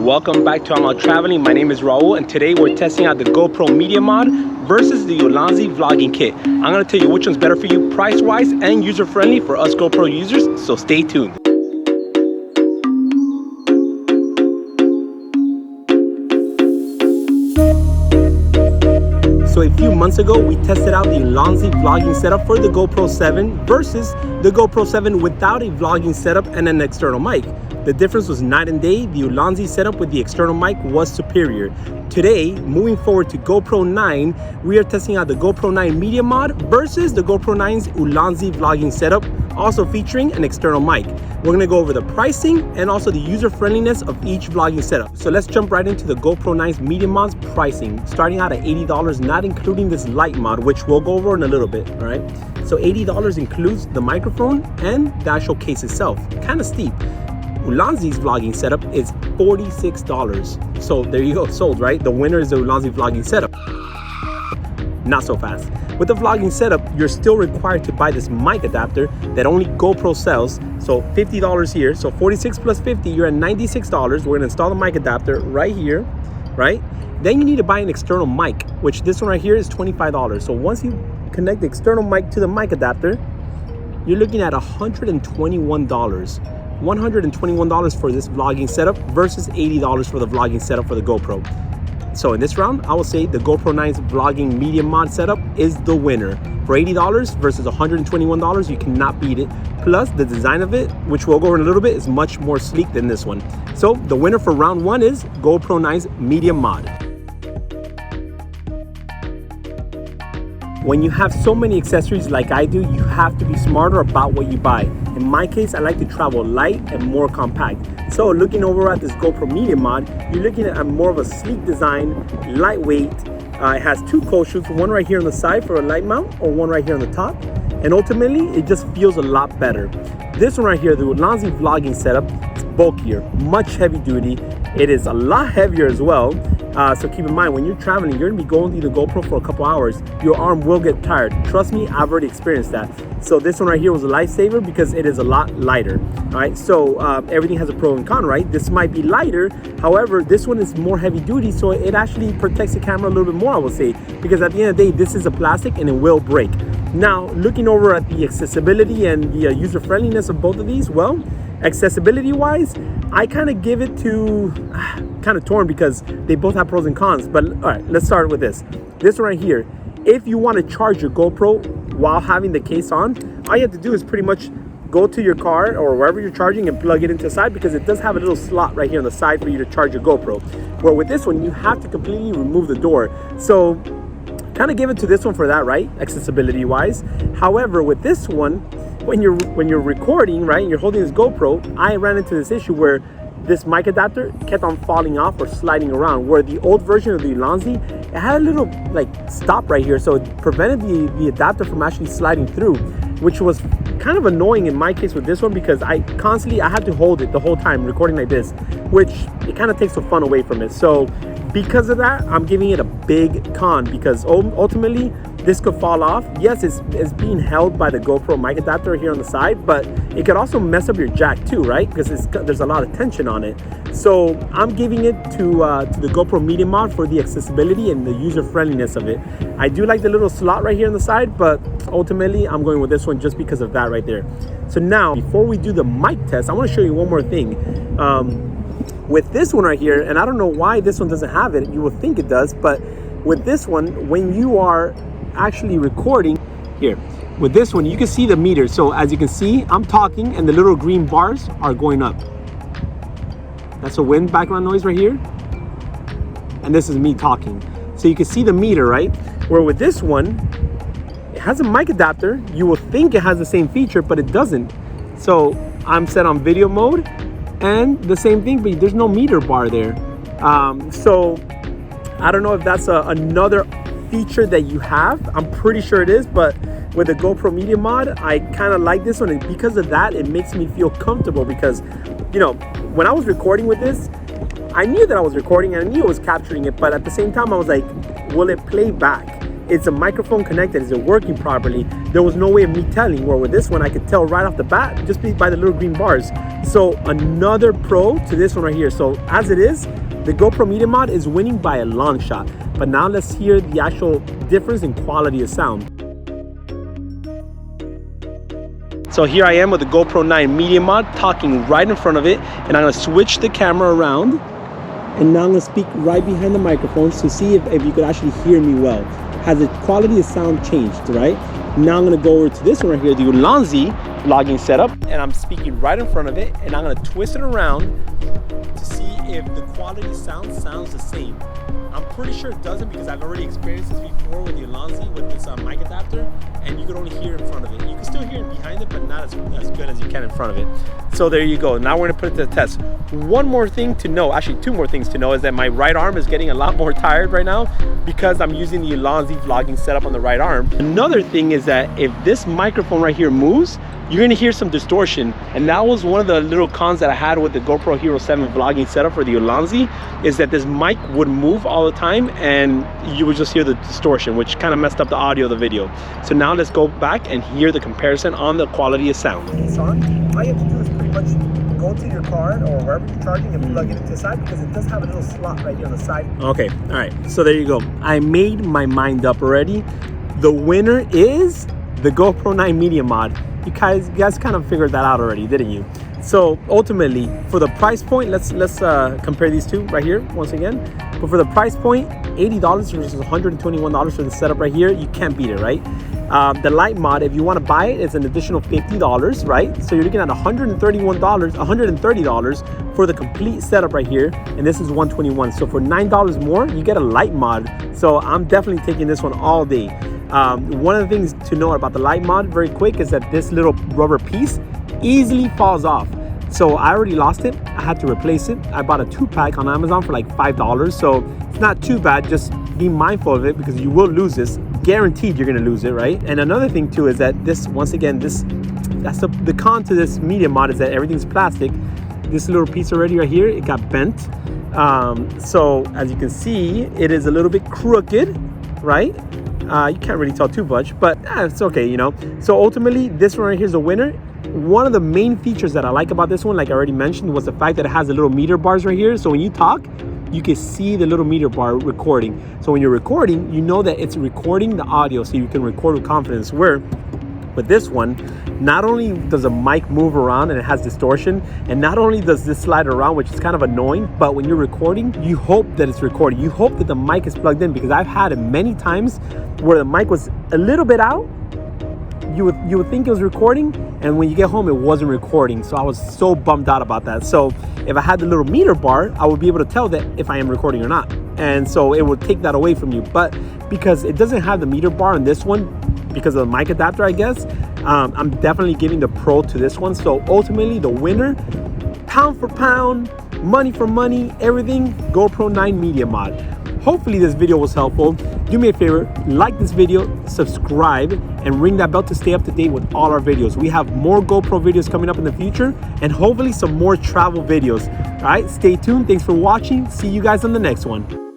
Welcome back to I'm Out Traveling. My name is Raul, and today we're testing out the GoPro Media Mod versus the Ulanzi vlogging kit. I'm going to tell you which one's better for you price-wise and user-friendly for us GoPro users, so stay tuned. So a few months ago, we tested out the Ulanzi vlogging setup for the GoPro 7 versus the GoPro 7 without a vlogging setup and an external mic. The difference was night and day. The Ulanzi setup with the external mic was superior. Today, moving forward to GoPro 9, we are testing out the GoPro 9 Media Mod versus the GoPro 9's Ulanzi vlogging setup, also featuring an external mic. We're gonna go over the pricing and also the user friendliness of each vlogging setup. So let's jump right into the GoPro 9's Media Mod's pricing, starting out at $80, not including this light mod, which we'll go over in a little bit, all right? So $80 includes the microphone and the actual case itself, kind of steep. Ulanzi's vlogging setup is $46. So there you go, sold, right? The winner is the Ulanzi vlogging setup. Not so fast. With the vlogging setup, you're still required to buy this mic adapter that only GoPro sells. So $50 here, so 46 plus 50, you're at $96. We're gonna install the mic adapter right here, right? Then you need to buy an external mic, which this one right here is $25. So once you connect the external mic to the mic adapter, you're looking at $121. $121 for this vlogging setup versus $80 for the vlogging setup for the GoPro. So in this round, I will say the GoPro 9's vlogging media mod setup is the winner. For $80 versus $121, you cannot beat it. Plus the design of it, which we'll go over in a little bit, is much more sleek than this one. So the winner for round one is GoPro 9's media mod. When you have so many accessories like I do, you have to be smarter about what you buy. In my case, I like to travel light and more compact. So looking over at this GoPro Media Mod, you're looking at more of a sleek design, lightweight. It has two cold shoots, one right here on the side for a light mount or one right here on the top. And ultimately, it just feels a lot better. This one right here, the Ulanzi vlogging setup, is bulkier, much heavy duty. It is a lot heavier as well. So keep in mind, when you're traveling, you're gonna be going through the GoPro for a couple hours. Your arm will get tired. Trust me, I've already experienced that. So this one right here was a lifesaver because it is a lot lighter. All right, so everything has a pro and con, right? This might be lighter. However, this one is more heavy duty, so it actually protects the camera a little bit more, I will say, because at the end of the day, this is a plastic and it will break. Now, looking over at the accessibility and the user friendliness of both of these, well, accessibility wise, I kind of give it to, kind of torn because they both have pros and cons. But all right, let's start with this. This one right here, if you want to charge your GoPro while having the case on, all you have to do is pretty much go to your car or wherever you're charging and plug it into the side, because it does have a little slot right here on the side for you to charge your GoPro. Where with this one, you have to completely remove the door. So kind of give it to this one for that, right? Accessibility wise. However, with this one, when you're recording, right, and you're holding this GoPro, I ran into this issue where this mic adapter kept on falling off or sliding around, where the old version of the Ulanzi, it had a little like stop right here, so it prevented the adapter from actually sliding through, which was kind of annoying in my case with this one, because I had to hold it the whole time recording like this, which it kind of takes the fun away from it. So because of that, I'm giving it a big con, because ultimately this could fall off. Yes, it's being held by the GoPro mic adapter here on the side, but it could also mess up your jack too, right? Because there's a lot of tension on it. So I'm giving it to the GoPro Media Mod for the accessibility and the user friendliness of it. I do like the little slot right here on the side, but ultimately I'm going with this one just because of that right there. So now, before we do the mic test, I want to show you one more thing. With this one right here, and I don't know why this one doesn't have it, you would think it does, but with this one, when you are actually recording here, with this one, you can see the meter. So as you can see, I'm talking and the little green bars are going up. That's a wind background noise right here. And this is me talking. So you can see the meter, right? Where with this one, it has a mic adapter. You will think it has the same feature, but it doesn't. So I'm set on video mode and the same thing, but there's no meter bar there. So I don't know if that's another feature that you have. I'm pretty sure it is, but with the GoPro Media Mod, I kind of like this one, and because of that, it makes me feel comfortable, because, you know, when I was recording with this, I knew that I was recording and I knew I was capturing it, but at the same time, I was like, will it play back? is the microphone connected? Is it working properly? There was no way of me telling, where with this one I could tell right off the bat just by the little green bars. So another pro to this one right here. So as it is, the GoPro Media Mod is winning by a long shot. But now let's hear the actual difference in quality of sound. So here I am with the GoPro 9 Media Mod, talking right in front of it, and I'm gonna switch the camera around, and now I'm gonna speak right behind the microphone to see if you could actually hear me well. Has the quality of sound changed, right? Now I'm gonna go over to this one right here, the Ulanzi vlogging setup, and I'm speaking right in front of it, and I'm gonna twist it around to see if the quality of sound sounds the same. I'm pretty sure it doesn't, because I've already experienced this before with the Ulanzi with this mic adapter, and you could only hear in front of it. You can still hear it behind it, but not as good as you can in front of it. So there you go. Now we're gonna put it to the test. One more thing to know, actually two more things to know, is that my right arm is getting a lot more tired right now because I'm using the Ulanzi vlogging setup on the right arm. Another thing is that if this microphone right here moves, you're gonna hear some distortion, and that was one of the little cons that I had with the GoPro Hero 7 vlogging setup for the Ulanzi, is that this mic would move all the time and you would just hear the distortion, which kind of messed up the audio of the video. So now let's go back and hear the comparison on the quality of sound. It's on. All you have to do is pretty much go to your car or wherever you're charging and plug it into the side, because it does have a little slot right here on the side. Okay, all right, so there you go. I made my mind up already. The winner is the GoPro 9 Media Mod. You guys kind of figured that out already, didn't you? So ultimately, for the price point, let's compare these two right here once again. But for the price point, $80 versus $121 for the setup right here, you can't beat it, right? The light mod, if you want to buy it, it's an additional $50, right? So you're looking at $130 for the complete setup right here, and this is $121. So for $9 more, you get a light mod. So I'm definitely taking this one all day. One of the things to know about the light mod very quick is that this little rubber piece easily falls off. So I already lost it. I had to replace it. I bought a 2-pack on Amazon for like $5. So it's not too bad. Just be mindful of it, because you will lose this. Guaranteed you're gonna lose it, right? And another thing too is that this, once again, that's the con to this Media Mod, is that everything's plastic. This little piece already right here, it got bent. So as you can see, it is a little bit crooked, right? You can't really tell too much, but it's okay, you know. So ultimately, this one right here is a winner. One of the main features that I like about this one, like I already mentioned, was the fact that it has the little meter bars right here. So when you talk, you can see the little meter bar recording. So when you're recording, you know that it's recording the audio, so you can record with confidence. Where with this one, not only does the mic move around and it has distortion, and not only does this slide around, which is kind of annoying, but when you're recording, you hope that it's recording. You hope that the mic is plugged in, because I've had it many times where the mic was a little bit out. You would think it was recording, and when you get home, it wasn't recording. So I was so bummed out about that. So if I had the little meter bar, I would be able to tell that if I am recording or not. And so it would take that away from you. But because it doesn't have the meter bar on this one, because of the mic adapter, I guess, I'm definitely giving the pro to this one. So ultimately, the winner, pound for pound, money for money, everything, GoPro 9 Media Mod. Hopefully this video was helpful. Do me a favor, like this video, subscribe, and ring that bell to stay up to date with all our videos. We have more GoPro videos coming up in the future, and hopefully some more travel videos. All right, stay tuned. Thanks for watching. See you guys on the next one.